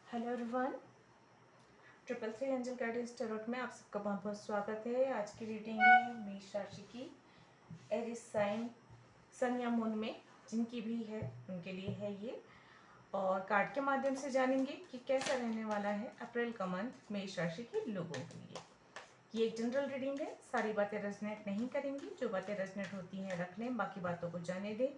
Hello everyone, 333 angel guidance tarot में आप सबका बहुत बहुत स्वागत है। आज की रीडिंग है मेष राशि की, एरिस साइन, सन या मून में जिनकी भी है उनके लिए है ये। और कार्ड के माध्यम से जानेंगे कि कैसा रहने वाला है अप्रैल का मंथ मेष राशि के लोगों के लिए। ये एक जनरल रीडिंग है, सारी बातें रेजोनेट नहीं करेंगी, जो बातें रेजोनेट होती हैं रख लें, बाकी बातों को जाने दें।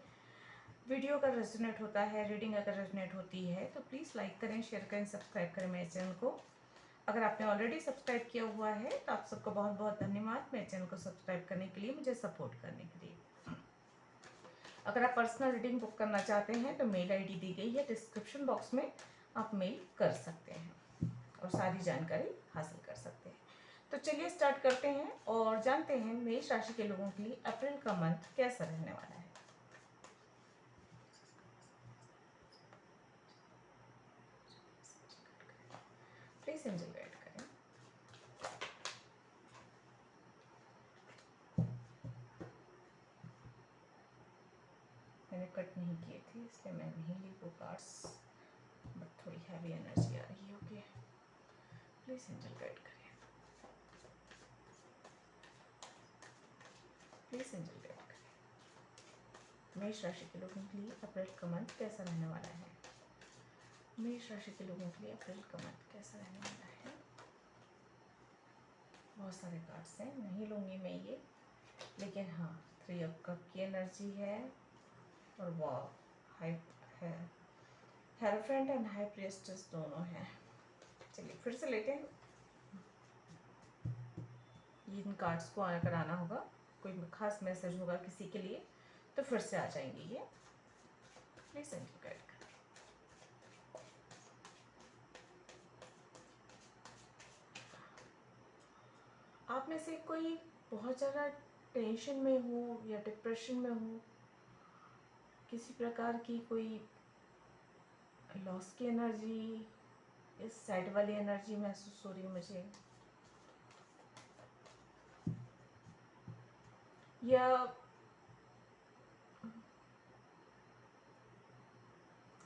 वीडियो अगर रेजोनेट होता है, रीडिंग अगर रेजोनेट होती है तो प्लीज़ लाइक करें, शेयर करें, सब्सक्राइब करें मेरे चैनल को। अगर आपने ऑलरेडी सब्सक्राइब किया हुआ है तो आप सबको बहुत बहुत धन्यवाद मेरे चैनल को सब्सक्राइब करने के लिए, मुझे सपोर्ट करने के लिए। अगर आप पर्सनल रीडिंग बुक करना चाहते हैं तो मेल आईडी दी गई है डिस्क्रिप्शन बॉक्स में, आप मेल कर सकते हैं और सारी जानकारी हासिल कर सकते हैं। तो चलिए स्टार्ट करते हैं और जानते हैं मेष राशि के लोगों के लिए अप्रैल का मंथ कैसा रहने वाला है। प्लीज एंजल गाइड करें। मैंने कट नहीं किए थे इसलिए मैं नहीं ली वो कार्ड्स, बट थोड़ी हैवी एनर्जी आ रही है। ओके, प्लीज एंजल गाइड करें, प्लीज एंजल गाइड करें। मेष राशि के लोगों के लिए अप्रैल का मंथ कैसा रहने वाला है। मेष राशि के लोगों के लिए अप्रैल का मंथ कैसा रहने वाला है। बहुत सारे कार्ड्स हैं, नहीं लूँगी मैं ये, लेकिन हाँ 3 ऑफ कप की एनर्जी है और वाह हाई है, हेरोफेंट एंड हाई प्रिएस्टेस दोनों हैं। चलिए फिर से लेते हैं। इन कार्ड्स को अगर आना होगा, कोई खास मैसेज होगा किसी के लिए तो फिर से आ जाएंगे ये। प्लीज एंजल गाइड करें। आप में से कोई बहुत ज़्यादा टेंशन में हो या डिप्रेशन में हो, किसी प्रकार की कोई लॉस की एनर्जी, इस सैड वाली एनर्जी महसूस हो रही है मुझे, या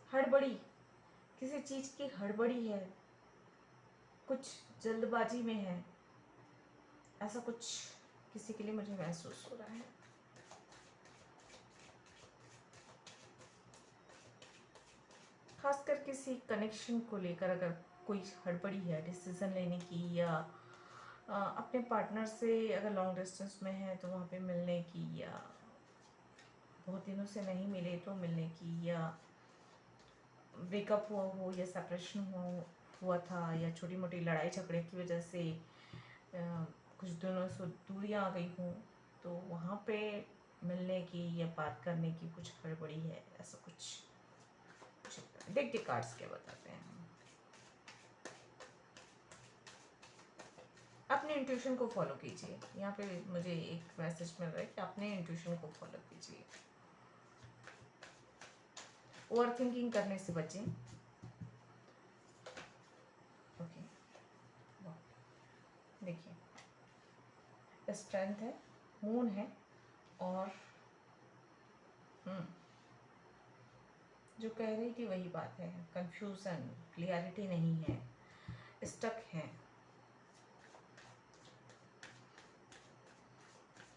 हड़बड़ी, किसी चीज़ की हड़बड़ी है, कुछ जल्दबाजी में है, ऐसा कुछ किसी के लिए मुझे महसूस हो रहा है। खासकर किसी कनेक्शन को लेकर अगर कोई हड़बड़ी है डिसीजन लेने की, या अपने पार्टनर से अगर लॉन्ग डिस्टेंस में है तो वहाँ पे मिलने की, या बहुत दिनों से नहीं मिले तो मिलने की, या ब्रेकअप हुआ हो या सेपरेशन हुआ था, या छोटी मोटी लड़ाई झगड़े की वजह से कुछ दिनों से दूरियां आ गई हों तो वहाँ पे मिलने की या बात करने की कुछ हड़बड़ी है, ऐसा कुछ देखते कार्ड्स क्या बताते हैं। अपने इंट्यूशन को फॉलो कीजिए, यहाँ पे मुझे एक मैसेज मिल रहा है कि अपने इंट्यूशन को फॉलो कीजिए, ओवर थिंकिंग करने से बचें। ओके, देखिए स्ट्रेंथ है, मून है, और जो कह रही थी वही बात है, कंफ्यूजन, क्लियरिटी नहीं है, स्टक है।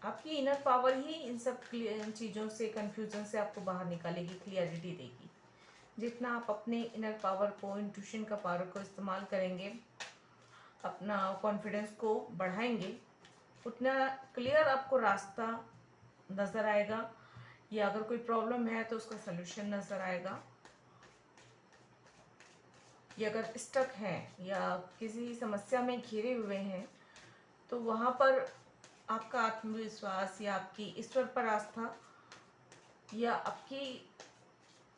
आपकी इनर पावर ही इन सब चीज़ों से, कंफ्यूजन से आपको बाहर निकालेगी, क्लियरिटी देगी। जितना आप अपने इनर पावर को, इंट्यूशन का पावर को इस्तेमाल करेंगे, अपना कॉन्फिडेंस को बढ़ाएंगे, उतना क्लियर आपको रास्ता नज़र आएगा, या अगर कोई प्रॉब्लम है तो उसका सलूशन नज़र आएगा, या अगर स्टक है या किसी समस्या में घिरे हुए हैं तो वहाँ पर आपका आत्मविश्वास या आपकी ईश्वर पर आस्था, या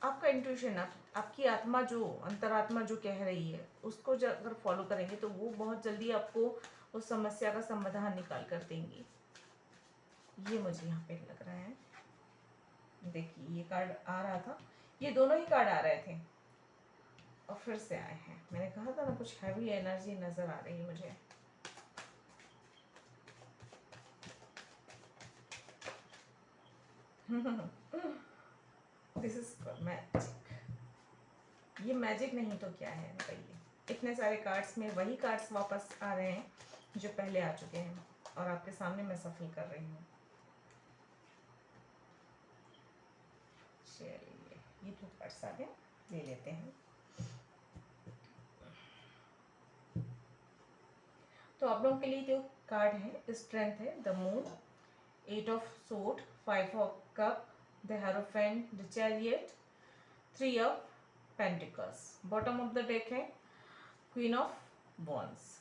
आपका इंट्यूशन, आपकी आत्मा जो, अंतरात्मा जो कह रही है उसको अगर फॉलो करेंगे तो वो बहुत जल्दी आपको उस समस्या का समाधान निकाल कर देंगी। ये मुझे यहाँ पे लग रहा है। देखिए ये कार्ड आ रहा था, ये दोनों ही कार्ड आ रहे थे और फिर से आए हैं। मैंने कहा था ना कुछ हैवी एनर्जी नजर आ रही है मुझे। This is magic. ये मैजिक नहीं तो क्या है, बताइए। इतने सारे कार्ड्स में वही कार्ड्स वापस आ रहे हैं जो पहले आ चुके हैं और आपके सामने मैं सफल कर रही हूँ। चलिए, ये तो कार्ड्स आ गए, ले लेते हैं। तो आप लोगों के लिए जो कार्ड है स्ट्रेंथ है, the moon, 8 of sword, 5 of cup, the hierophant, the chariot, 3 of pentacles. Bottom of the deck है क्वीन ऑफ वॉन्ड्स।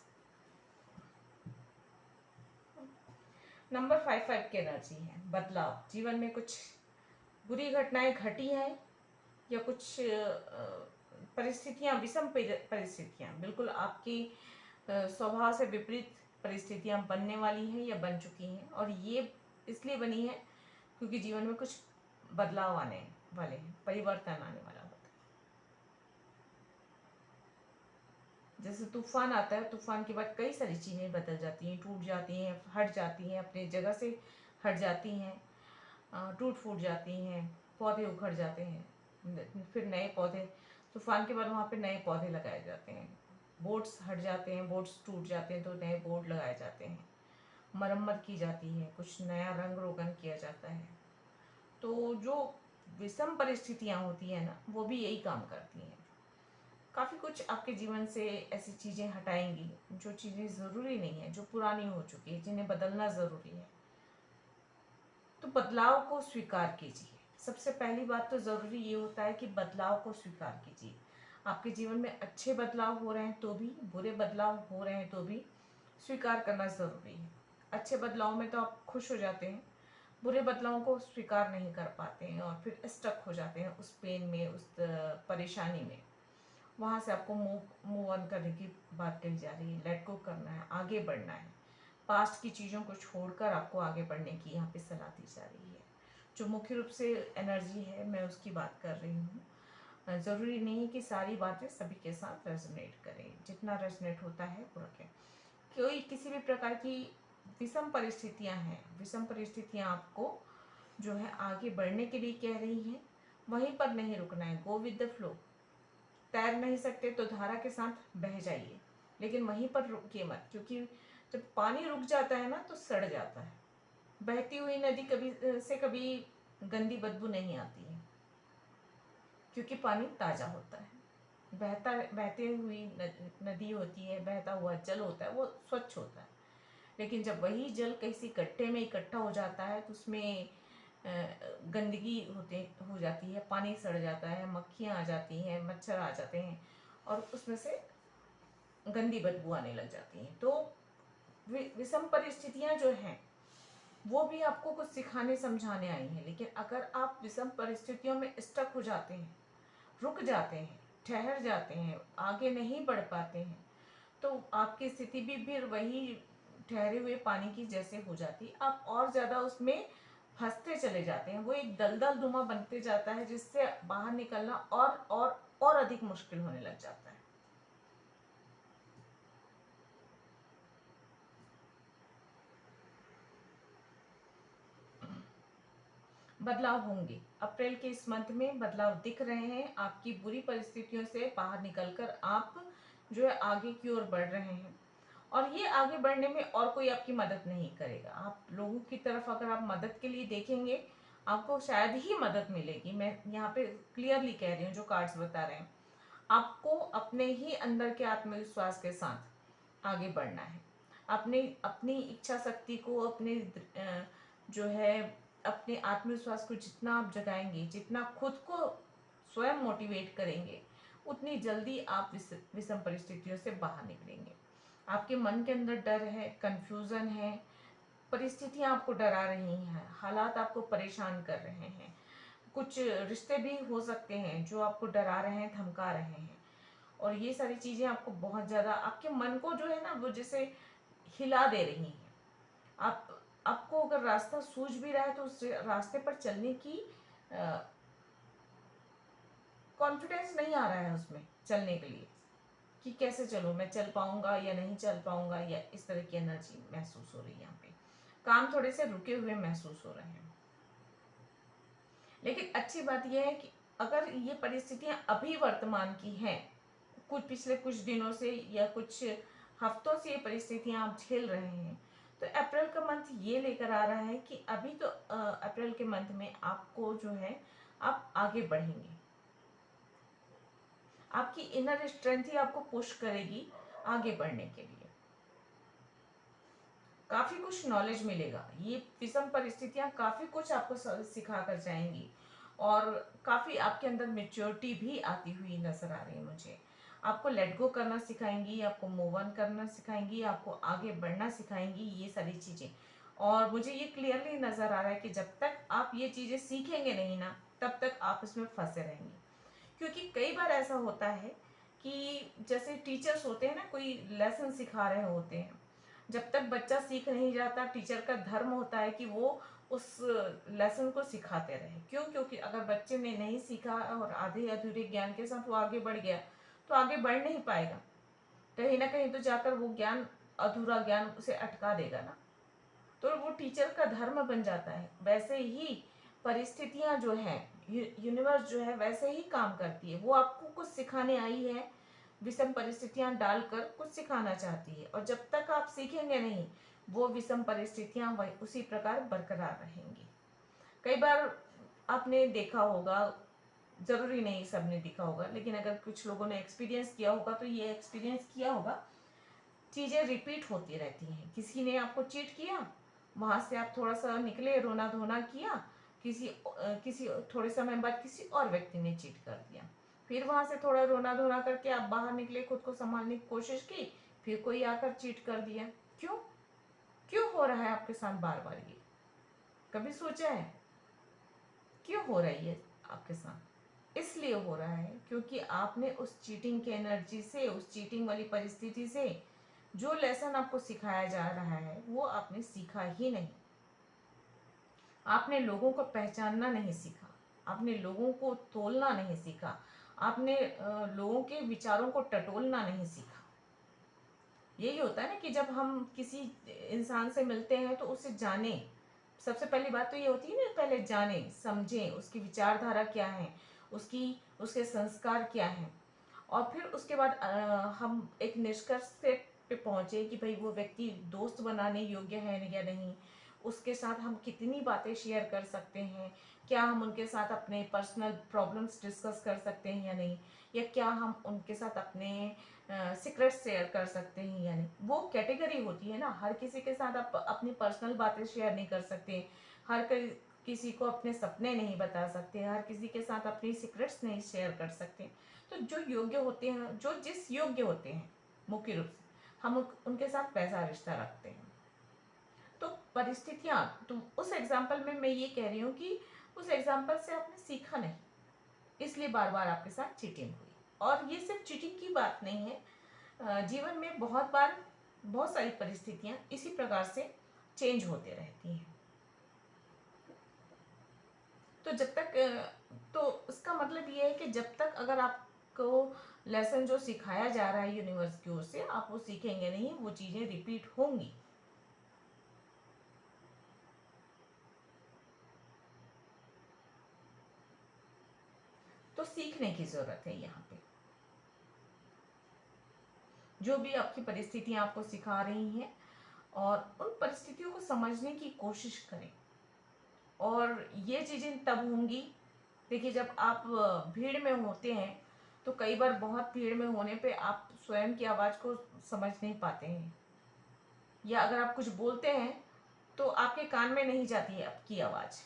नंबर 5 की एनर्जी है बदलाव। जीवन में कुछ बुरी घटनाएं घटी हैं या कुछ परिस्थितियां, विषम परिस्थितियां, बिल्कुल आपकी स्वभाव से विपरीत परिस्थितियां बनने वाली हैं या बन चुकी हैं, और ये इसलिए बनी है क्योंकि जीवन में कुछ बदलाव आने वाले हैं, परिवर्तन आने वाला होता है। जैसे तूफान आता है, तूफान के बाद कई सारी चीज़ें बदल जाती हैं, टूट जाती हैं, हट जाती हैं, अपनी जगह से हट जाती हैं, टूट फूट जाती हैं, पौधे उखड़ जाते हैं, फिर नए पौधे, तूफान के बाद वहाँ पे नए पौधे लगाए जाते हैं, बोट्स हट जाते हैं, बोट्स टूट जाते हैं तो नए बोर्ड लगाए जाते हैं, मरम्मत की जाती है, कुछ नया रंग रोगन किया जाता है। तो जो विषम परिस्थितियाँ होती हैं ना, वो भी यही काम करती हैं। काफ़ी कुछ आपके जीवन से ऐसी चीज़ें हटाएंगी जो चीज़ें ज़रूरी नहीं है, जो पुरानी हो चुकी है, जिन्हें बदलना ज़रूरी है। तो बदलाव को स्वीकार कीजिए। सबसे पहली बात तो ज़रूरी ये होता है कि बदलाव को स्वीकार कीजिए। आपके जीवन में अच्छे बदलाव हो रहे हैं तो भी, बुरे बदलाव हो रहे हैं तो भी स्वीकार करना ज़रूरी है। अच्छे बदलाव में तो आप खुश हो जाते हैं, बुरे बदलावों को स्वीकार नहीं कर पाते हैं और फिर स्टक हो जाते हैं उस पेन में, उस परेशानी में। वहाँ से आपको मूव ऑन करने की बात कही जा रही है, लेट गो करना है, आगे बढ़ना है। पास्ट की चीज़ों को छोड़कर आपको आगे बढ़ने की यहाँ पे सलाह दी जा रही है। जो मुख्य रूप से एनर्जी है मैं उसकी बात कर रही हूँ। ज़रूरी नहीं है कि सारी बातें सभी के साथ रेजोनेट करें, जितना रेजोनेट होता है वो रखें। कोई किसी भी प्रकार की विषम परिस्थितियाँ हैं, विषम परिस्थितियाँ आपको जो है आगे बढ़ने के लिए कह रही हैं, वहीं पर नहीं रुकना है, गो विद द फ्लो। तैर नहीं सकते तो धारा के साथ बह जाइए, लेकिन वहीं पर रुकिए मत, क्योंकि जब पानी रुक जाता है ना तो सड़ जाता है। बहती हुई नदी कभी गंदी बदबू नहीं आती है, क्योंकि पानी ताज़ा होता है। बहते हुई नदी होती है, बहता हुआ जल होता है, वो स्वच्छ होता है। लेकिन जब वही जल किसी गड्ढे में इकट्ठा हो जाता है तो उसमें गंदगी हो जाती है, पानी सड़ जाता है, मक्खियाँ आ जाती हैं, मच्छर आ जाते हैं और उसमें से गंदी बदबू आने लग जाती हैं। तो विषम परिस्थितियाँ जो हैं वो भी आपको कुछ सिखाने समझाने आई हैं, लेकिन अगर आप विषम परिस्थितियों में स्टक हो जाते हैं, रुक जाते हैं, ठहर जाते हैं, आगे नहीं बढ़ पाते हैं, तो आपकी स्थिति भी फिर वही ठहरे हुए पानी की जैसे हो जाती। आप और ज़्यादा उसमें फंसते चले जाते हैं, वो एक दलदल दुमा बनते जाता है, जिससे बाहर निकलना और अधिक मुश्किल होने लग जाता है। बदलाव होंगे, अप्रैल के इस मंथ में बदलाव दिख रहे हैं। आपकी बुरी परिस्थितियों से बाहर निकलकर आप जो है आगे की ओर बढ़ रहे हैं, और ये आगे बढ़ने में और कोई आपकी मदद नहीं करेगा। आप लोगों की तरफ अगर आप मदद के लिए देखेंगे, आपको शायद ही मदद मिलेगी। मैं यहाँ पे क्लियरली कह रही हूँ, जो कार्ड्स बता रहे हैं, आपको अपने ही अंदर के आत्मविश्वास के साथ आगे बढ़ना है। अपनी अपनी इच्छा शक्ति को, अपने जो है अपने आत्मविश्वास को जितना आप जगाएंगे, जितना खुद को स्वयं मोटिवेट करेंगे, उतनी जल्दी आप विषम परिस्थितियों से बाहर निकलेंगे। आपके मन के अंदर डर है, कंफ्यूजन है, परिस्थितियां आपको डरा रही हैं, हालात आपको परेशान कर रहे हैं, कुछ रिश्ते भी हो सकते हैं जो आपको डरा रहे हैं, धमका रहे हैं, और ये सारी चीज़ें आपको बहुत ज़्यादा आपके मन को जो है ना वो जैसे हिला दे रही हैं। आप आपको अगर रास्ता सूझ भी रहा है तो उस रास्ते पर चलने की कॉन्फिडेंस नहीं आ रहा है उसमें चलने के लिए, कि कैसे चलूँ, मैं चल पाऊंगा या नहीं चल पाऊंगा, या इस तरह की एनर्जी महसूस हो रही है। यहाँ पे काम थोड़े से रुके हुए महसूस हो रहे हैं। लेकिन अच्छी बात यह है कि अगर ये परिस्थितियां अभी वर्तमान की हैं कुछ पिछले कुछ दिनों से या कुछ हफ्तों से ये परिस्थितियां आप झेल रहे हैं, तो अप्रैल का मंथ ये लेकर आ रहा है कि अभी तो अप्रैल के मंथ में आपको जो है आप आगे बढ़ेंगे। आपकी इनर स्ट्रेंथ ही आपको पुश करेगी आगे बढ़ने के लिए। काफी कुछ नॉलेज मिलेगा। ये विषम परिस्थितियां काफी कुछ आपको सिखा कर जाएंगी और काफी आपके अंदर मेच्योरिटी भी आती हुई नजर आ रही है मुझे। आपको लेट गो करना सिखाएंगी, आपको मूव ऑन करना सिखाएंगी, आपको आगे बढ़ना सिखाएंगी, ये सारी चीजें। और मुझे ये क्लियरली नजर आ रहा है कि जब तक आप ये चीजें सीखेंगे नहीं ना, तब तक आप इसमें फंसे रहेंगे। क्योंकि कई बार ऐसा होता है कि जैसे टीचर्स होते हैं ना, कोई लेसन सिखा रहे होते हैं, जब तक बच्चा सीख नहीं जाता, टीचर का धर्म होता है कि वो उस लेसन को सिखाते रहे। क्यों? क्योंकि अगर बच्चे ने नहीं सीखा और आधे अधूरे ज्ञान के साथ वो आगे बढ़ गया, तो आगे बढ़ नहीं पाएगा। कहीं ना कहीं तो जाकर वो ज्ञान, अधूरा ज्ञान उसे अटका देगा ना। तो वो टीचर का धर्म बन जाता है। वैसे ही परिस्थितियां जो है, यूनिवर्स जो है वैसे ही काम करती है। वो आपको कुछ सिखाने आई है, विषम परिस्थितियां डालकर कुछ सिखाना चाहती है, और जब तक आप सीखेंगे नहीं, वो विषम परिस्थितियां वही उसी प्रकार बरकरार रहेंगी। कई बार आपने देखा होगा, जरूरी नहीं सबने देखा होगा, लेकिन अगर कुछ लोगों ने एक्सपीरियंस किया होगा तो ये एक्सपीरियंस किया होगा, चीजें रिपीट होती रहती हैं। किसी ने आपको चीट किया, वहां से आप थोड़ा सा निकले, रोना धोना किया, किसी थोड़े समय बाद किसी और व्यक्ति ने चीट कर दिया, फिर वहां से थोड़ा रोना धोना करके आप बाहर निकले, खुद को संभालने की कोशिश की, फिर कोई आकर चीट कर दिया। क्यों? क्यों हो रहा है आपके साथ बार बार ये? कभी सोचा है क्यों हो रही है आपके साथ? इसलिए हो रहा है क्योंकि आपने उस चीटिंग की एनर्जी से, उस चीटिंग वाली परिस्थिति से जो लेसन आपको सिखाया जा रहा है वो आपने सीखा ही नहीं। आपने लोगों को पहचानना नहीं सीखा, आपने लोगों को तोलना नहीं सीखा, आपने लोगों के विचारों को टटोलना नहीं सीखा। यही होता है ना कि जब हम किसी इंसान से मिलते हैं तो उसे जाने, सबसे पहली बात तो ये होती है ना, पहले जाने समझें उसकी विचारधारा क्या है, उसके संस्कार क्या है, और फिर उसके बाद हम एक निष्कर्ष से पे पहुंचे कि भाई वो व्यक्ति दोस्त बनाने योग्य है या नहीं, उसके साथ हम कितनी बातें शेयर कर सकते हैं, क्या हम उनके साथ अपने पर्सनल प्रॉब्लम्स डिस्कस कर सकते हैं या नहीं, या क्या हम उनके साथ अपने सीक्रेट शेयर कर सकते हैं या नहीं। वो कैटेगरी होती है ना, हर किसी के साथ आप अपनी पर्सनल बातें शेयर नहीं कर सकते, हर किसी को अपने सपने नहीं बता सकते, हर किसी के साथ अपनी सीक्रेट्स नहीं शेयर कर सकते। तो जो योग्य होते हैं, जो जिस योग्य होते हैं, मुख्य रूप से हम उनके साथ वैसा रिश्ता रखते हैं। तो परिस्थितियां, तो उस एग्जाम्पल में मैं ये कह रही हूँ कि उस एग्जाम्पल से आपने सीखा नहीं, इसलिए बार बार आपके साथ चीटिंग हुई। और ये सिर्फ चीटिंग की बात नहीं है, जीवन में बहुत बार बहुत सारी परिस्थितियां इसी प्रकार से चेंज होते रहती हैं। तो जब तक तो उसका मतलब ये है कि जब तक अगर आपको लेसन जो सिखाया जा रहा है यूनिवर्स की ओर से, आप वो सीखेंगे नहीं, वो चीजें रिपीट होंगी। तो सीखने की जरूरत है यहाँ पे। जो भी आपकी परिस्थितियां आपको सिखा रही हैं, और उन परिस्थितियों को समझने की कोशिश करें। और ये चीजें तब होंगी, देखिए जब आप भीड़ में होते हैं, तो कई बार बहुत भीड़ में होने पे आप स्वयं की आवाज को समझ नहीं पाते हैं, या अगर आप कुछ बोलते हैं तो आपके कान में नहीं जाती है आपकी आवाज।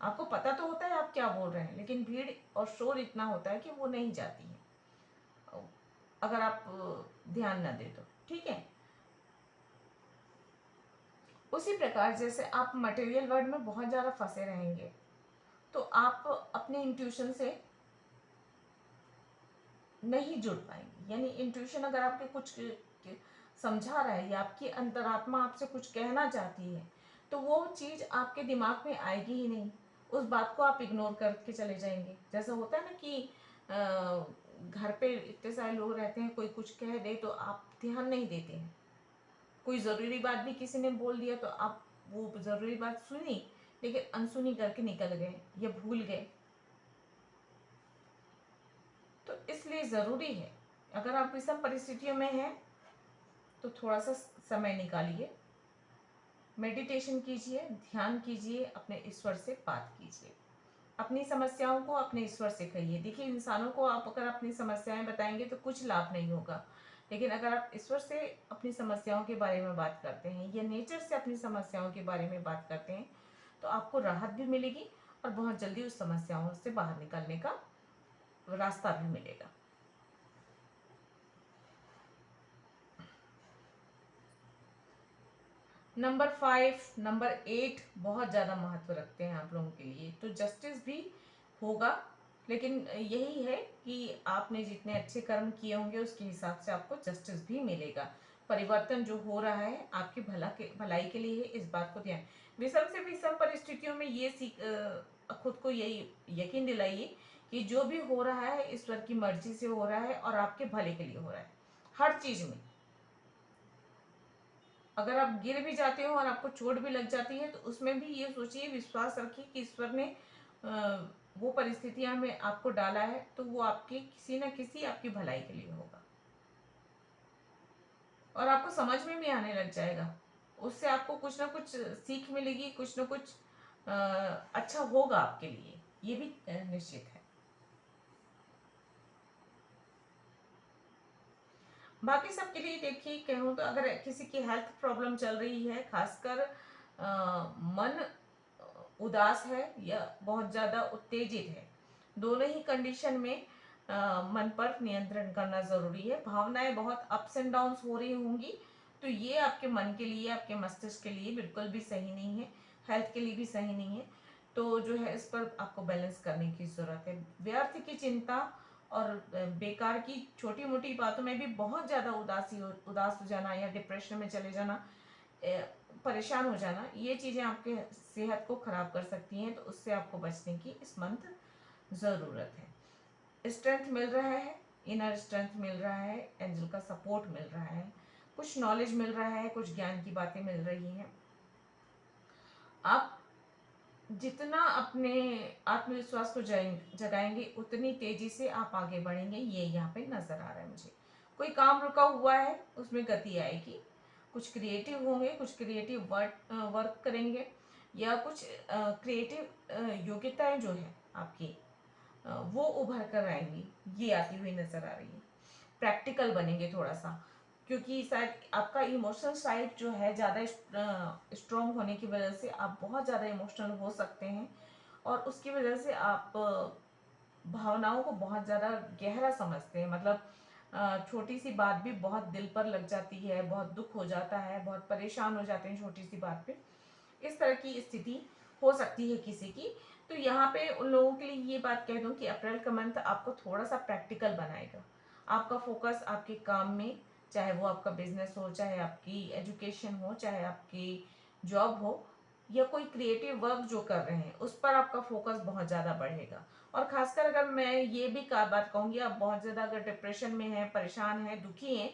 आपको पता तो होता है आप क्या बोल रहे हैं, लेकिन भीड़ और शोर इतना होता है कि वो नहीं जाती है, अगर आप ध्यान न दे तो। ठीक है। उसी प्रकार जैसे आप मटेरियल वर्ल्ड में बहुत ज़्यादा फंसे रहेंगे, तो आप अपने इंट्यूशन से नहीं जुड़ पाएंगे। यानी इंट्यूशन अगर आपके कुछ समझा रहा है, या आपकी अंतरात्मा आपसे कुछ कहना चाहती है, तो वो चीज़ आपके दिमाग में आएगी ही नहीं। उस बात को आप इग्नोर करके चले जाएंगे। जैसा होता है ना कि घर पे इतने सारे लोग रहते हैं, कोई कुछ कह दे तो आप ध्यान नहीं देते हैं। कोई ज़रूरी बात भी किसी ने बोल दिया तो आप वो ज़रूरी बात सुनी, लेकिन अनसुनी करके निकल गए या भूल गए। तो इसलिए ज़रूरी है अगर आप विषम परिस्थितियों में हैं तो थोड़ा सा समय निकालिए, मेडिटेशन कीजिए, ध्यान कीजिए, अपने ईश्वर से बात कीजिए, अपनी समस्याओं को अपने ईश्वर से कहिए। देखिए, इंसानों को आप अगर अपनी समस्याएं बताएंगे तो कुछ लाभ नहीं होगा, लेकिन अगर आप ईश्वर से अपनी समस्याओं के बारे में बात करते हैं या नेचर से अपनी समस्याओं के बारे में बात करते हैं तो आपको राहत भी मिलेगी और बहुत जल्दी उस समस्याओं से बाहर निकलने का रास्ता भी मिलेगा। नंबर 5, नंबर 8 बहुत ज़्यादा महत्व रखते हैं आप लोगों के लिए। तो जस्टिस भी होगा, लेकिन यही है कि आपने जितने अच्छे कर्म किए होंगे उसके हिसाब से आपको जस्टिस भी मिलेगा। परिवर्तन जो हो रहा है आपकी भलाई के लिए है, इस बात को ध्यान। विषम से विषम परिस्थितियों में ये खुद को यही यकीन दिलाइए कि जो भी हो रहा है ईश्वर की मर्जी से हो रहा है और आपके भले के लिए हो रहा है। हर चीज में अगर आप गिर भी जाते हो और आपको चोट भी लग जाती है तो उसमें भी ये सोचिए, विश्वास रखिए कि ईश्वर ने वो परिस्थितियां में आपको डाला है तो वो आपके किसी न किसी आपकी भलाई के लिए होगा और आपको समझ में भी आने लग जाएगा। उससे आपको कुछ ना कुछ सीख मिलेगी, कुछ ना कुछ अच्छा होगा आपके लिए, ये भी निश्चित है। बाकी सबके लिए देखिए, कहूँ तो अगर किसी की हेल्थ प्रॉब्लम चल रही है, खासकर मन उदास है या बहुत ज़्यादा उत्तेजित है, दोनों ही कंडीशन में मन पर नियंत्रण करना ज़रूरी है। भावनाएं बहुत अप्स एंड डाउन्स हो रही होंगी तो ये आपके मन के लिए, आपके मस्तिष्क के लिए बिल्कुल भी सही नहीं है, हेल्थ के लिए भी सही नहीं है। तो जो है इस पर आपको बैलेंस करने की ज़रूरत है। व्यर्थ की चिंता और बेकार की छोटी मोटी बातों में भी बहुत ज़्यादा उदास हो जाना या डिप्रेशन में चले जाना, परेशान हो जाना, ये चीज़ें आपके सेहत को खराब कर सकती हैं। तो उससे आपको बचने की इस मंथ ज़रूरत है। स्ट्रेंथ मिल रहा है, इनर स्ट्रेंथ मिल रहा है, एंजल का सपोर्ट मिल रहा है, कुछ नॉलेज मिल रहा है, कुछ ज्ञान की बातें मिल रही हैं। आप जितना अपने आत्मविश्वास को जगाएंगे उतनी तेजी से आप आगे बढ़ेंगे, ये यहाँ पे नजर आ रहा है मुझे। कोई काम रुका हुआ है उसमें गति आएगी, कुछ क्रिएटिव होंगे, कुछ क्रिएटिव वर्क करेंगे या कुछ क्रिएटिव योग्यताएं जो है आपकी वो उभर कर आएंगी, ये आती हुई नजर आ रही है। प्रैक्टिकल बनेंगे थोड़ा सा, क्योंकि शायद आपका इमोशनल साइड जो है ज़्यादा स्ट्रॉन्ग होने की वजह से आप बहुत ज़्यादा इमोशनल हो सकते हैं और उसकी वजह से आप भावनाओं को बहुत ज़्यादा गहरा समझते हैं। मतलब छोटी सी बात भी बहुत दिल पर लग जाती है, बहुत दुख हो जाता है, बहुत परेशान हो जाते हैं छोटी सी बात पे। इस तरह की स्थिति हो सकती है किसी की। तो यहाँ पे उन लोगों के लिए ये बात कह दूं कि अप्रैल का मंथ आपको थोड़ा सा प्रैक्टिकल बनाएगा। आपका फोकस आपके काम में, चाहे वो आपका बिजनेस हो, चाहे आपकी एजुकेशन हो, चाहे आपकी जॉब हो या कोई क्रिएटिव वर्क जो कर रहे हैं, उस पर आपका फोकस बहुत ज़्यादा बढ़ेगा। और खासकर अगर मैं ये भी बात कहूँगी, आप बहुत ज़्यादा अगर डिप्रेशन में हैं, परेशान हैं, दुखी हैं,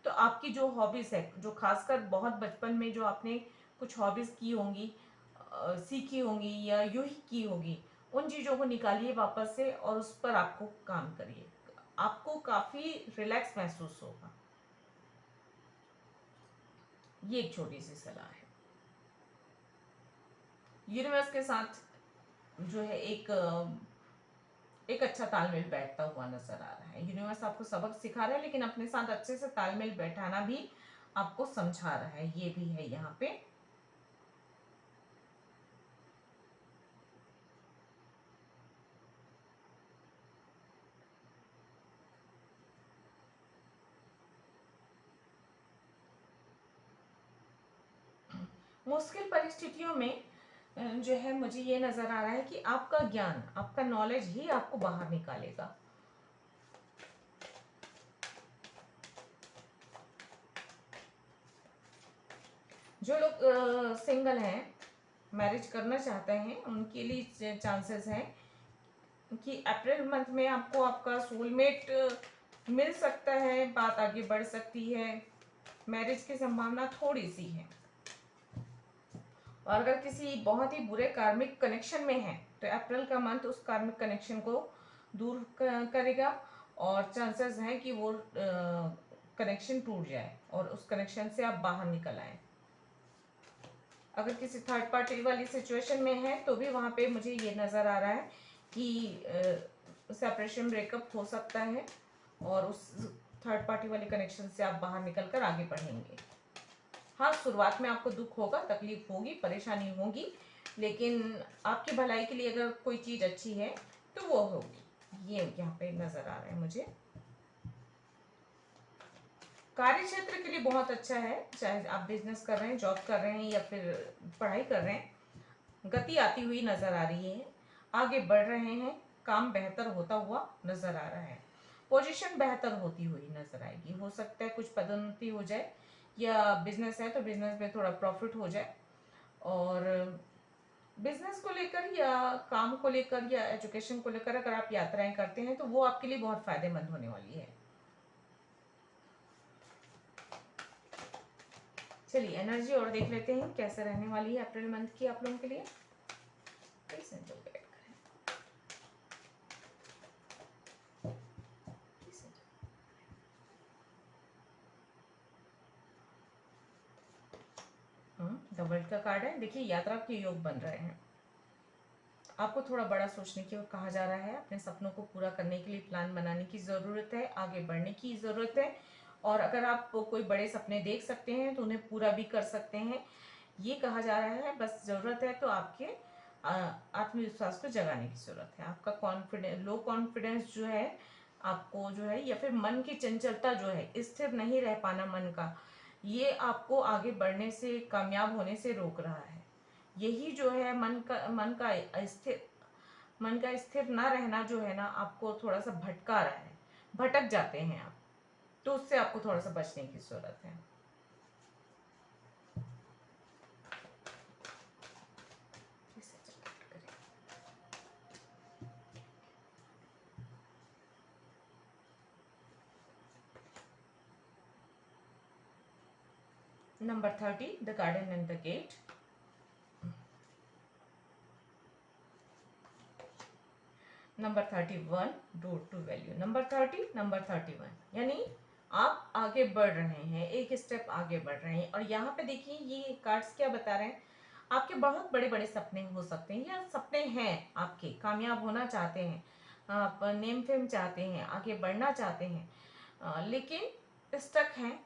तो आपकी जो हॉबीज़ है, जो खासकर बहुत बचपन में जो आपने कुछ हॉबीज़ की होंगी, सीखी होंगी या यूं ही की होगी, उन चीज़ों को निकालिए वापस से और उस पर आपको काम करिए। आपको काफ़ी रिलैक्स महसूस होगा। ये एक छोटी सी सलाह है। यूनिवर्स के साथ जो है एक अच्छा तालमेल बैठता हुआ नजर आ रहा है। यूनिवर्स आपको सबक सिखा रहा है लेकिन अपने साथ अच्छे से तालमेल बैठाना भी आपको समझा रहा है, ये भी है यहाँ पे। मुश्किल परिस्थितियों में जो है मुझे ये नजर आ रहा है कि आपका ज्ञान, आपका नॉलेज ही आपको बाहर निकालेगा। जो लोग सिंगल हैं, मैरिज करना चाहते हैं, उनके लिए चांसेस हैं कि अप्रैल मंथ में आपको आपका सोलमेट मिल सकता है, बात आगे बढ़ सकती है, मैरिज की संभावना थोड़ी सी है। और अगर किसी बहुत ही बुरे कार्मिक कनेक्शन में है तो अप्रैल का मंथ उस कार्मिक कनेक्शन को दूर करेगा और चांसेस हैं कि वो कनेक्शन टूट जाए और उस कनेक्शन से आप बाहर निकल आए। अगर किसी थर्ड पार्टी वाली सिचुएशन में है तो भी वहाँ पे मुझे ये नज़र आ रहा है कि सेपरेशन ब्रेकअप हो सकता है और उस थर्ड पार्टी वाले कनेक्शन से आप बाहर निकल कर आगे बढ़ेंगे। हाँ, शुरुआत में आपको दुख होगा, तकलीफ होगी, परेशानी होगी, लेकिन आपकी भलाई के लिए अगर कोई चीज़ अच्छी है तो वो होगी, ये यहाँ पे नज़र आ रहा है मुझे। कार्य क्षेत्र के लिए बहुत अच्छा है, चाहे आप बिजनेस कर रहे हैं, जॉब कर रहे हैं या फिर पढ़ाई कर रहे हैं। गति आती हुई नजर आ रही है, आगे बढ़ रहे हैं, काम बेहतर होता हुआ नजर आ रहा है, पोजीशन बेहतर होती हुई नजर आएगी। हो सकता है कुछ पदोन्नति हो जाए, या बिजनेस है तो बिजनेस में थोड़ा प्रॉफिट हो जाए। और बिजनेस को लेकर या काम को लेकर या एजुकेशन को लेकर अगर आप यात्राएं करते हैं तो वो आपके लिए बहुत फायदेमंद होने वाली है। चलिए एनर्जी और देख लेते हैं कैसे रहने वाली है अप्रैल मंथ की आप लोगों के लिए। प्लीज एंजल गाइड करें, प्लीज एंजल। द वर्ल्ड का कार्ड है। देखिए यात्रा के योग बन रहे हैं, आपको थोड़ा बड़ा सोचने की ओर कहा जा रहा है। अपने सपनों को पूरा करने के लिए प्लान बनाने की ज़रूरत है, आगे बढ़ने की ज़रूरत है। और अगर आप कोई बड़े सपने देख सकते हैं तो उन्हें पूरा भी कर सकते हैं, ये कहा जा रहा है। बस ज़रूरत है तो आपके आत्मविश्वास को जगाने की ज़रूरत है। आपका कॉन्फिडेंस, लो कॉन्फिडेंस जो है आपको जो है, या फिर मन की चंचलता जो है, स्थिर नहीं रह पाना मन का, ये आपको आगे बढ़ने से, कामयाब होने से रोक रहा है। यही जो है मन का स्थिर ना रहना जो है ना, आपको थोड़ा सा भटका रहा है, भटक जाते हैं आप, तो उससे आपको थोड़ा सा बचने की जरूरत है। Number 30, the garden and the gate. Number 31, door to value. Number 30, number 31, यानी आप आगे बढ़ रहे हैं, एक स्टेप आगे बढ़ रहे हैं। और यहाँ पे देखिए ये कार्ड्स क्या बता रहे हैं, आपके बहुत बड़े बड़े सपने हो सकते हैं, या सपने हैं आपके, कामयाब होना चाहते हैं आप, नेम फेम चाहते हैं, आगे बढ़ना चाहते हैं, लेकिन स्टक हैं।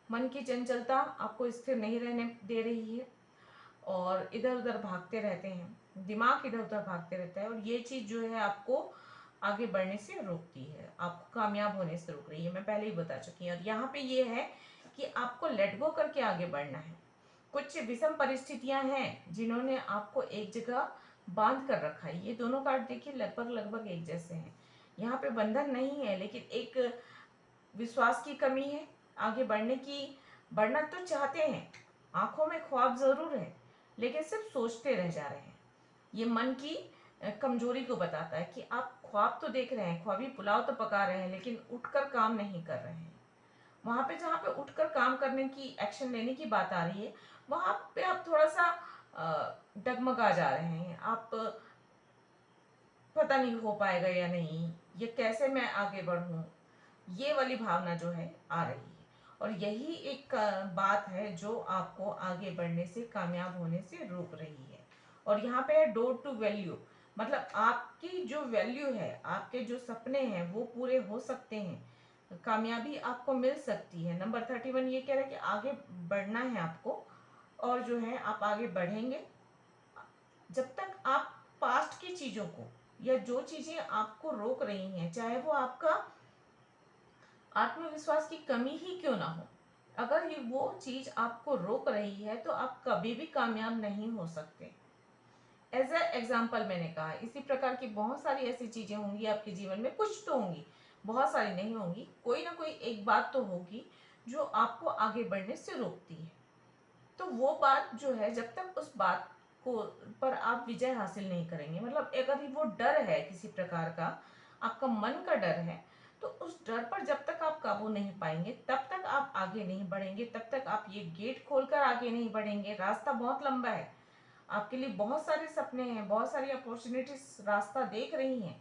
मन की चंचलता आपको स्थिर नहीं रहने दे रही है और इधर उधर भागते रहते हैं, दिमाग इधर उधर भागते रहता है, और ये चीज़ जो है आपको आगे बढ़ने से रोकती है, आपको कामयाब होने से रोक रही है। मैं पहले ही बता चुकी हूँ। और यहाँ पे ये है कि आपको लेट गो करके आगे बढ़ना है। कुछ विषम परिस्थितियां हैं जिन्होंने आपको एक जगह बांध कर रखा है। ये दोनों कार्ड देखिए लगभग लगभग एक जैसे हैं। यहाँ पे बंधन नहीं है, लेकिन एक विश्वास की कमी है। आगे बढ़ने की, बढ़ना तो चाहते हैं, आंखों में ख्वाब जरूर है, लेकिन सिर्फ सोचते रह जा रहे हैं। ये मन की कमजोरी को बताता है कि आप ख्वाब तो देख रहे हैं, ख्वाबी पुलाव तो पका रहे हैं, लेकिन उठकर काम नहीं कर रहे हैं। वहां पे जहाँ पे उठकर काम करने की, एक्शन लेने की बात आ रही है, वहां पे आप थोड़ा सा डगमगा जा रहे हैं। आप पता नहीं हो पाएगा या नहीं, ये कैसे मैं आगे बढ़ूं, ये वाली भावना जो है आ रही है। और यही एक बात है जो आपको आगे बढ़ने से, कामयाब होने से रोक रही है। और यहाँ पे है डोर टू वैल्यू, मतलब आपकी जो वैल्यू है, आपके जो सपने हैं वो पूरे हो सकते हैं, कामयाबी आपको मिल सकती है। नंबर 31 ये कह रहा है कि आगे बढ़ना है आपको, और जो है आप आगे बढ़ेंगे। जब तक आप पास्ट की चीजों को, या जो चीजें आपको रोक रही हैं, चाहे वो आपका आत्मविश्वास की कमी ही क्यों ना हो, अगर ये वो चीज आपको रोक रही है तो आप कभी भी कामयाब नहीं हो सकते। एज ए एग्जाम्पल मैंने कहा, इसी प्रकार की बहुत सारी ऐसी चीजें होंगी आपके जीवन में, कुछ तो होंगी, बहुत सारी नहीं होंगी, कोई ना कोई एक बात तो होगी जो आपको आगे बढ़ने से रोकती है। तो वो बात जो है, जब तक उस बात को पर आप विजय हासिल नहीं करेंगे, मतलब अगर वो डर है किसी प्रकार का, आपका मन का डर है, तो उस डर पर जब तक आप काबू नहीं पाएंगे तब तक आप आगे नहीं बढ़ेंगे, तब तक आप ये गेट खोलकर आगे नहीं बढ़ेंगे। रास्ता बहुत लंबा है, आपके लिए बहुत सारे सपने हैं, बहुत सारी अपॉर्चुनिटीज रास्ता देख रही हैं,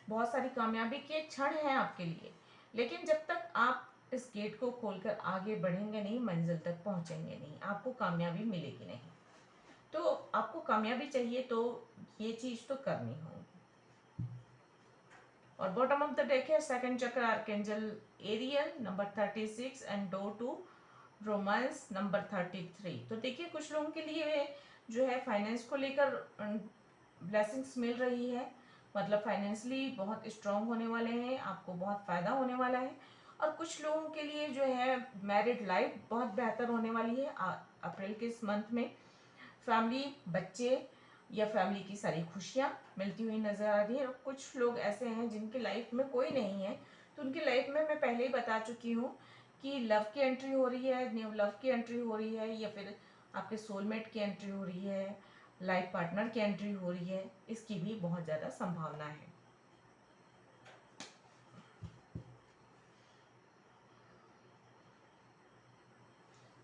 बहुत सारी कामयाबी के क्षण हैं आपके लिए, लेकिन जब तक आप इस गेट को खोलकर आगे बढ़ेंगे नहीं, मंजिल तक पहुंचेंगे नहीं, आपको कामयाबी मिलेगी नहीं। तो आपको कामयाबी चाहिए तो ये चीज तो करनी होगी। और बॉटम ऑफ द डेक है second chakra archangel Ariel number 36 and door to romance number 33। तो देखिए कुछ लोगों के लिए जो है फाइनेंस को लेकर ब्लेसिंग्स मिल रही है, मतलब फाइनेंशियली बहुत स्ट्रांग होने वाले हैं, आपको बहुत फायदा होने वाला है। और कुछ लोगों के लिए जो है मैरिड लाइफ बहुत बेहतर होने वाली है अप्रैल के इस मंथ में। फैमिली, बच्चे या फैमिली की सारी खुशियाँ मिलती हुई नजर आ रही है। और कुछ लोग ऐसे हैं जिनकी लाइफ में कोई नहीं है, तो उनकी लाइफ में मैं पहले ही बता चुकी हूँ कि लव की एंट्री हो रही है, न्यू लव की एंट्री हो रही है, या फिर आपके सोलमेट की एंट्री हो रही है, लाइफ पार्टनर की एंट्री हो रही है, इसकी भी बहुत ज़्यादा संभावना है।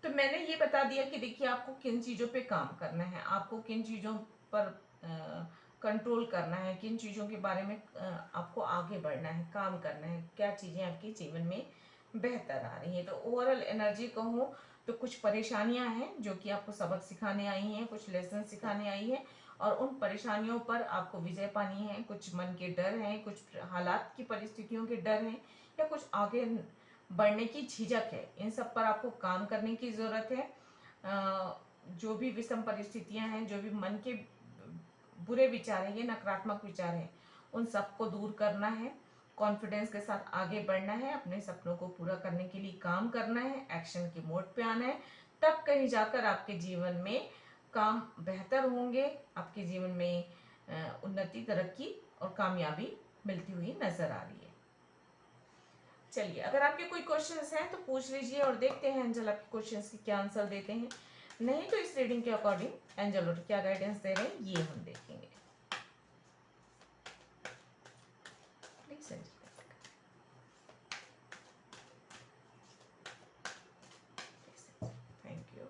तो मैंने ये बता दिया कि देखिए आपको किन चीज़ों पे काम करना है, आपको किन चीज़ों पर कंट्रोल करना है, किन चीज़ों के बारे में आपको आगे बढ़ना है, काम करना है, क्या चीज़ें आपके जीवन में बेहतर आ रही हैं। तो ओवरऑल एनर्जी कहूँ तो कुछ परेशानियां हैं जो कि आपको सबक सिखाने आई हैं, कुछ लेसन सिखाने आई हैं, और उन परेशानियों पर आपको विजय पानी है। कुछ मन के डर हैं, कुछ हालात की परिस्थितियों के डर हैं, या कुछ आगे बढ़ने की झिझक है। इन सब पर आपको काम करने की ज़रूरत है। जो भी विषम परिस्थितियां हैं, जो भी मन के बुरे विचार हैं, ये नकारात्मक विचार हैं, उन सबको दूर करना है, कॉन्फिडेंस के साथ आगे बढ़ना है, अपने सपनों को पूरा करने के लिए काम करना है, एक्शन के मोड पे आना है। तब कहीं जाकर आपके जीवन में काम बेहतर होंगे, आपके जीवन में उन्नति, तरक्की और कामयाबी मिलती हुई नजर आ रही है। चलिए, अगर आपके कोई क्वेश्चंस हैं तो पूछ लीजिए और देखते हैं एंजल आपके क्वेश्चंस की क्या आंसर देते हैं। नहीं तो इस रीडिंग के अकॉर्डिंग एंजल और क्या गाइडेंस दे रहे हैं ये हम देखेंगे। Please angel, thank you.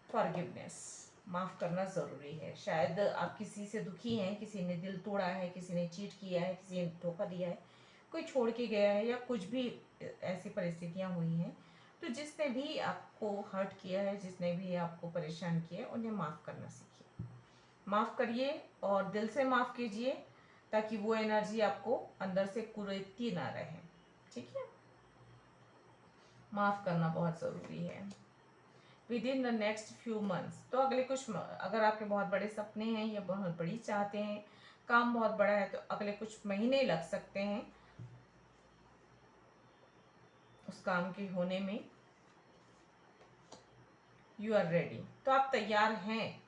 Forgiveness, माफ करना जरूरी है। शायद आप किसी से दुखी हैं, किसी ने दिल तोड़ा है, किसी ने चीट किया है, किसी ने धोखा दिया है, कोई छोड़ के गया है, या कुछ भी ऐसी परिस्थितियां हुई हैं। तो जिसने भी आपको हर्ट किया है, जिसने भी आपको परेशान किया है, उन्हें माफ़ करना सीखिए। माफ़ करिए और दिल से माफ़ कीजिए, ताकि वो एनर्जी आपको अंदर से कुरेदती ना रहे। ठीक है, माफ़ करना बहुत ज़रूरी है। With in the next few months, तो अगले कुछ, अगर आपके बहुत बड़े सपने हैं या बहुत बड़ी चाहते हैं, काम बहुत बड़ा है, तो अगले कुछ महीने लग सकते हैं उस काम के होने में। यू आर रेडी, तो आप तैयार हैं,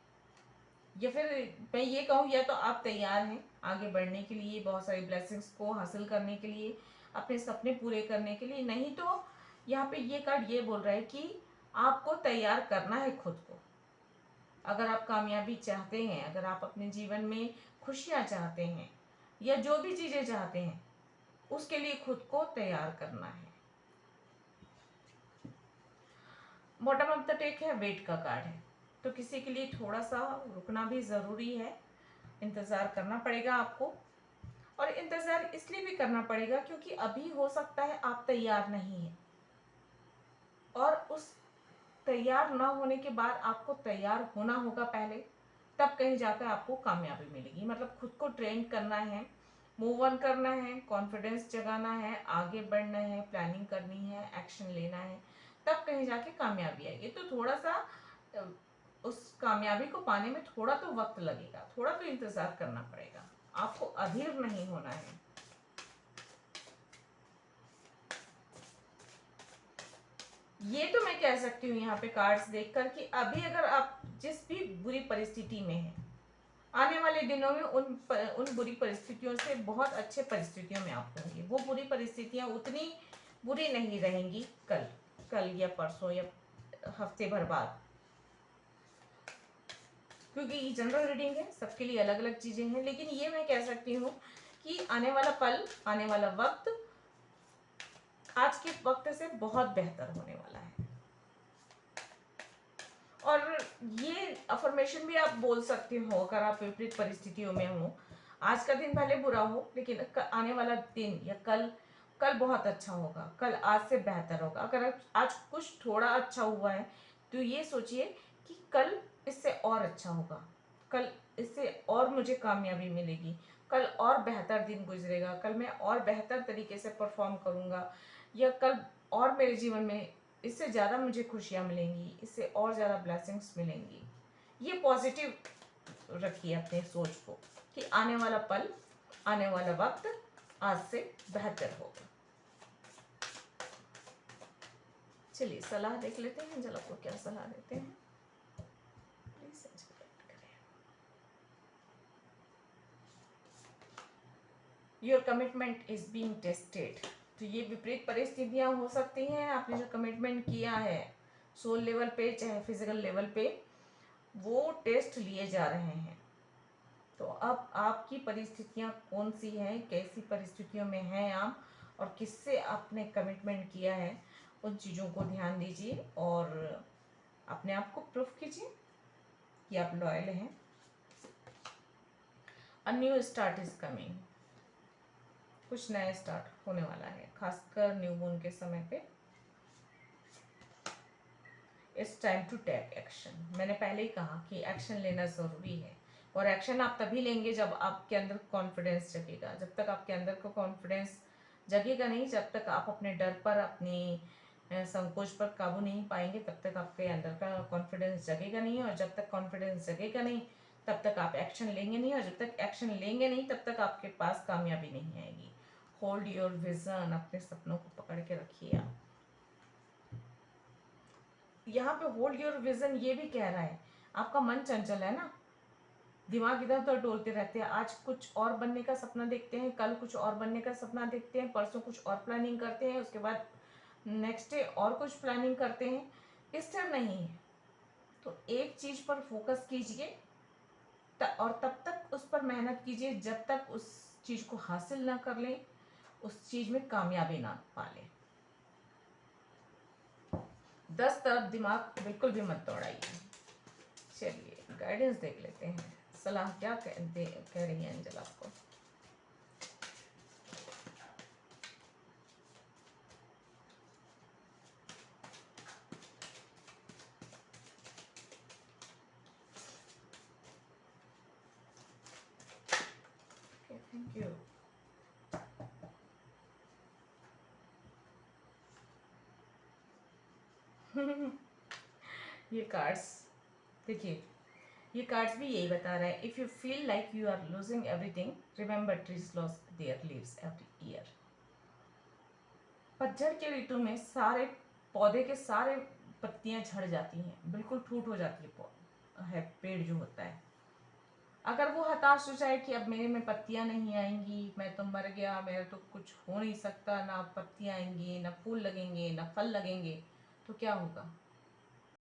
या फिर मैं ये कहूँ, या तो आप तैयार हैं आगे बढ़ने के लिए, बहुत सारी ब्लेसिंग्स को हासिल करने के लिए, अपने सपने पूरे करने के लिए। नहीं तो यहाँ पे ये कार्ड ये बोल रहा है कि आपको तैयार करना है खुद को। अगर आप कामयाबी चाहते हैं, अगर आप अपने जीवन में खुशियाँ चाहते हैं, या जो भी चीज़ें चाहते हैं, उसके लिए खुद को तैयार करना है। बॉटम ऑफ द टेक है वेट का कार्ड है, तो किसी के लिए थोड़ा सा रुकना भी ज़रूरी है, इंतज़ार करना पड़ेगा आपको। और इंतज़ार इसलिए भी करना पड़ेगा क्योंकि अभी हो सकता है आप तैयार नहीं हैं, और उस तैयार ना होने के बाद आपको तैयार होना होगा पहले, तब कहीं जाकर आपको कामयाबी मिलेगी। मतलब खुद को ट्रेन करना है, मूव ऑन करना है, कॉन्फिडेंस जगाना है, आगे बढ़ना है, प्लानिंग करनी है, एक्शन लेना है, तब कहीं जाके कामयाबी आएगी। तो थोड़ा सा उस कामयाबी को पाने में थोड़ा तो वक्त लगेगा, थोड़ा तो इंतजार करना पड़ेगा, आपको अधीर नहीं होना है। ये तो मैं कह सकती हूँ यहाँ पे कार्ड्स देखकर कि अभी अगर आप जिस भी बुरी परिस्थिति में हैं, आने वाले दिनों में उन बुरी परिस्थितियों से बहुत अच्छे परिस्थितियों में आप होंगे। वो बुरी परिस्थितियाँ उतनी बुरी नहीं रहेंगी कल या परसों या हफ्ते भर बाद, क्योंकि ये जनरल रीडिंग है, सबके लिए अलग अलग चीजें हैं। लेकिन ये मैं कह सकती हूँ कि आने वाला पल, आने वाला वक्त आज के वक्त से बहुत बेहतर होने वाला है। और ये अफर्मेशन भी आप बोल सकते हो अगर आप विपरीत परिस्थितियों में हो। आज का दिन भले बुरा हो, लेकिन आने वाला दिन या कल, कल बहुत अच्छा होगा, कल आज से बेहतर होगा। अगर आज कुछ थोड़ा अच्छा हुआ है तो ये सोचिए कि कल इससे और अच्छा होगा, कल इससे और मुझे कामयाबी मिलेगी, कल और बेहतर दिन गुजरेगा, कल मैं और बेहतर तरीके से परफॉर्म करूँगा, या कल और मेरे जीवन में इससे ज़्यादा मुझे खुशियाँ मिलेंगी, इससे और ज़्यादा ब्लेसिंग्स मिलेंगी। ये पॉजिटिव रखिए अपने सोच को कि आने वाला पल, आने वाला वक्त आज से बेहतर होगा। चलिए सलाह देख लेते हैं, एंजल आपको क्या सलाह देते हैं। प्लीज एंजल गाइड करें। Your commitment is being tested. तो ये विपरीत परिस्थितियां हो सकती हैं, आपने जो कमिटमेंट किया है सोल लेवल पे चाहे फिजिकल लेवल पे, वो टेस्ट लिए जा रहे हैं। तो अब आपकी परिस्थितियां कौन सी हैं, कैसी परिस्थितियों में हैं आप, और किससे आपने कमिटमेंट किया है, उन चीज़ों को ध्यान दीजिए और अपने आप को प्रूफ कीजिए कि आप लॉयल हैं। A new start is coming. कुछ नया स्टार्ट होने वाला है, खासकर न्यू मून के समय पे। It's time to take action. मैंने पहले ही कहा कि एक्शन लेना ज़रूरी है, और एक्शन आप तभी लेंगे जब आपके अंदर कॉन्फिडेंस जगेगा। जब तक आपके अंदर का कॉन्फिडेंस जगेगा नहीं, जब तक आप अपने डर पर, अपनी संकोच पर काबू नहीं पाएंगे, तब तक आपके अंदर का कॉन्फिडेंस जगेगा नहीं, और जब तक कॉन्फिडेंस जगेगा नहीं तब तक आप एक्शन लेंगे नहीं, और जब तक एक्शन लेंगे नहीं तब तक आपके पास कामयाबी नहीं आएगी। Hold your vision. अपने सपनों को पकड़ के रखिए आप। यहाँ पे होल्ड योर विजन ये भी कह रहा है, आपका मन चंचल है ना, दिमाग इधर उधर डोलते रहते हैं। आज कुछ और बनने का सपना देखते हैं, कल कुछ और बनने का सपना देखते हैं, परसों कुछ और प्लानिंग करते हैं, उसके बाद नेक्स्ट डे और कुछ प्लानिंग करते हैं। स्थिर नहीं है। तो एक चीज पर फोकस कीजिए और तब तक उस पर मेहनत कीजिए जब तक उस चीज को हासिल ना कर लें, उस चीज में कामयाबी ना पा लें। 10 तरफ दिमाग बिल्कुल भी मत दौड़ाइए। चलिए गाइडेंस देख लेते हैं, सलाह क्या कह रही है एंजल आपको। Thank you. ये कार्ड्स देखिए, ये कार्ड्स भी यही बता रहा है, if you feel like you are losing everything, remember trees loss their leaves every year. पतझड़ के ऋतु में सारे पौधे के सारे पत्तियां झड़ जाती हैं, बिल्कुल ठूट हो जाती है पेड़ जो होता है। अगर वो हताश हो जाए कि अब मेरे में पत्तियां नहीं आएंगी, मैं तो मर गया, मेरा तो कुछ हो नहीं सकता, ना पत्तियां आएंगी, ना फूल लगेंगे, ना फल लगेंगे, तो क्या होगा?